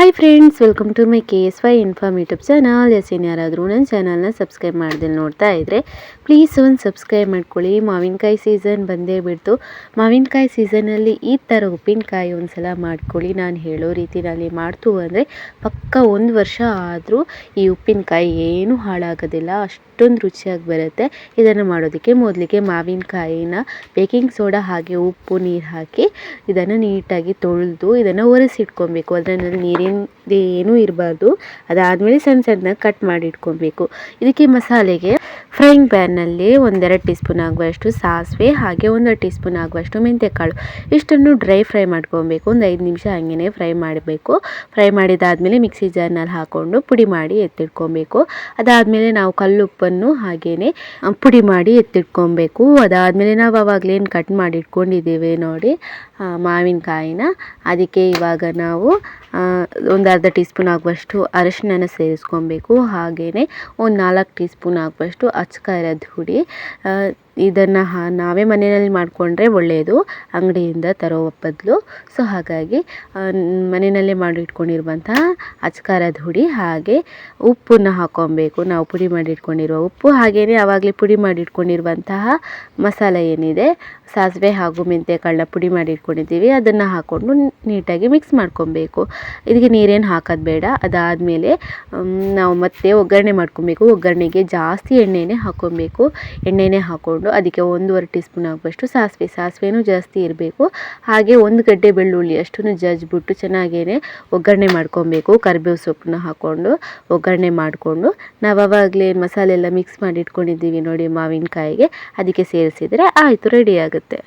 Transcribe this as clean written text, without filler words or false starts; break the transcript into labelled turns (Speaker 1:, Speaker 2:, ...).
Speaker 1: Hi friends, welcome to my KSY inform YouTube channel. ಯಾರಾದರೂ ನನ್ನ ಚಾನಲ್ನ ಸಬ್ಸ್ಕ್ರೈಬ್ ಮಾಡ್ದಲ್ಲಿ ನೋಡ್ತಾ ಇದ್ದರೆ ಪ್ಲೀಸ್ ಒಂದು ಸಬ್ಸ್ಕ್ರೈಬ್ ಮಾಡ್ಕೊಳ್ಳಿ. ಮಾವಿನಕಾಯಿ ಸೀಸನ್ ಬಂದೇ ಬಿಡ್ತು. ಮಾವಿನಕಾಯಿ ಸೀಸನಲ್ಲಿ ಈ ಥರ ಉಪ್ಪಿನಕಾಯಿ ಒಂದು ಸಲ ಮಾಡ್ಕೊಳ್ಳಿ. ನಾನು ಹೇಳೋ ರೀತಿಯಲ್ಲಿ ಮಾಡ್ತು ಅಂದರೆ ಪಕ್ಕ 1 ವರ್ಷ ಆದರೂ ಈ ಉಪ್ಪಿನಕಾಯಿ ಏನೂ ಹಾಳಾಗೋದಿಲ್ಲ, ಅಷ್ಟೊಂದು ರುಚಿಯಾಗಿ ಬರುತ್ತೆ. ಇದನ್ನು ಮಾಡೋದಕ್ಕೆ ಮೊದಲಿಗೆ ಮಾವಿನಕಾಯಿನ ಬೇಕಿಂಗ್ ಸೋಡಾ ಹಾಗೆ ಉಪ್ಪು ನೀರು ಹಾಕಿ ಇದನ್ನು ನೀಟಾಗಿ ತೊಳೆದು ಇದನ್ನು ಒರೆಸಿಟ್ಕೊಬೇಕು. ಅದರಲ್ಲಿ ನೀರಿನ ಏನೂ ಇರಬಾರ್ದು. ಅದಾದಮೇಲೆ ಸಣ್ಣ ಸಣ್ಣದಾಗಿ ಕಟ್ ಮಾಡಿ ಇಟ್ಕೊಬೇಕು. ಇದಕ್ಕೆ ಮಸಾಲೆಗೆ ಫ್ರೈಯಿಂಗ್ ಪ್ಯಾನ್ನಲ್ಲಿ 1-2 ಟೀ ಸ್ಪೂನ್ ಆಗುವಷ್ಟು ಸಾಸಿವೆ ಹಾಗೆ 1 ಟೀ ಸ್ಪೂನ್ ಆಗುವಷ್ಟು ಮೆಂತ್ಯಕಾಳು ಇಷ್ಟನ್ನು ಡ್ರೈ ಫ್ರೈ ಮಾಡ್ಕೊಬೇಕು. ಒಂದು 5 ನಿಮಿಷ ಹಾಗೇ ಫ್ರೈ ಮಾಡಬೇಕು. ಫ್ರೈ ಮಾಡಿದಾದಮೇಲೆ ಮಿಕ್ಸಿ ಜಾರ್ನಲ್ಲಿ ಹಾಕ್ಕೊಂಡು ಪುಡಿ ಮಾಡಿ ಎತ್ತಿಟ್ಕೊಬೇಕು. ಅದಾದಮೇಲೆ ನಾವು ಕಲ್ಲುಪ್ಪನ್ನು ಹಾಗೇ ಪುಡಿ ಮಾಡಿ ಎತ್ತಿಟ್ಕೊಬೇಕು. ಅದಾದಮೇಲೆ ನಾವು ಆವಾಗಲೇನು ಕಟ್ ಮಾಡಿ ಇಟ್ಕೊಂಡಿದ್ದೀವಿ ನೋಡಿ ಮಾವಿನಕಾಯಿನ, ಅದಕ್ಕೆ ಇವಾಗ ನಾವು ಒಂದು ಅರ್ಧ ಟೀ ಸ್ಪೂನ್ ಆಗುವಷ್ಟು ಅರಿಶಿನ ಸೇರಿಸ್ಕೊಬೇಕು. ಹಾಗೆಯೇ ಒಂದು 4 ಟೀ ಸ್ಪೂನ್ ಆಗುವಷ್ಟು ಅಚ್ಚಕಾರದ ಹುಡಿ. ಇದನ್ನು ನಾವೇ ಮನೆಯಲ್ಲಿ ಮಾಡಿಕೊಂಡ್ರೆ ಒಳ್ಳೆಯದು, ಅಂಗಡಿಯಿಂದ ತರೋ ಬದಲು. ಸೊ ಹಾಗಾಗಿ ಮನೆಯಲ್ಲೇ ಮಾಡಿ ಇಟ್ಕೊಂಡಿರುವಂತಹ ಅಚ್ಚಕಾರದ ಹುಡಿ ಹಾಗೆ ಉಪ್ಪನ್ನು ಹಾಕ್ಕೊಬೇಕು. ನಾವು ಪುಡಿ ಮಾಡಿ ಇಟ್ಕೊಂಡಿರುವ ಉಪ್ಪು ಹಾಗೆಯೇ ಆವಾಗಲೇ ಪುಡಿ ಮಾಡಿ ಇಟ್ಕೊಂಡಿರುವಂತಹ ಮಸಾಲೆ ಏನಿದೆ, ಸಾಸಿವೆ ಹಾಗೂ ಮೆಂತ್ಯಕಾಳನ್ನ ಪುಡಿ ಮಾಡಿ ಇಟ್ಕೊಂಡಿದ್ದೀವಿ, ಅದನ್ನು ಹಾಕ್ಕೊಂಡು ನೀಟಾಗಿ ಮಿಕ್ಸ್ ಮಾಡ್ಕೊಬೇಕು. ಇದಕ್ಕೆ ನೀರೇನು ಹಾಕೋದು ಬೇಡ. ಅದಾದಮೇಲೆ ನಾವು ಮತ್ತೆ ಒಗ್ಗರಣೆ ಮಾಡ್ಕೊಬೇಕು. ಒಗ್ಗರಣೆಗೆ ಜಾಸ್ತಿ ಎಣ್ಣೆನೇ ಹಾಕ್ಕೊಬೇಕು. ಎಣ್ಣೆನೇ ಹಾಕ್ಕೊಂಡು ಅದಕ್ಕೆ 1.5 ಟೀ ಸ್ಪೂನ್ ಆಗುವಷ್ಟು ಸಾಸಿವೆನೂ ಜಾಸ್ತಿ ಇರಬೇಕು. ಹಾಗೆ 1 ಗಡ್ಡೆ ಬೆಳ್ಳುಳ್ಳಿ ಅಷ್ಟನ್ನು ಜಜ್ಜಿಬಿಟ್ಟು ಚೆನ್ನಾಗೇ ಒಗ್ಗರಣೆ ಮಾಡ್ಕೊಬೇಕು. ಕರಿಬೇವು ಸೊಪ್ಪನ್ನ ಹಾಕ್ಕೊಂಡು ಒಗ್ಗರಣೆ ಮಾಡಿಕೊಂಡು ನಾವು ಆವಾಗಲೇ ಮಸಾಲೆ ಎಲ್ಲ ಮಿಕ್ಸ್ ಮಾಡಿ ಇಟ್ಕೊಂಡಿದ್ದೀವಿ ನೋಡಿ ಮಾವಿನಕಾಯಿಗೆ, ಅದಕ್ಕೆ ಸೇರಿಸಿದರೆ ಆಯಿತು, ರೆಡಿ ಆಗುತ್ತೆ.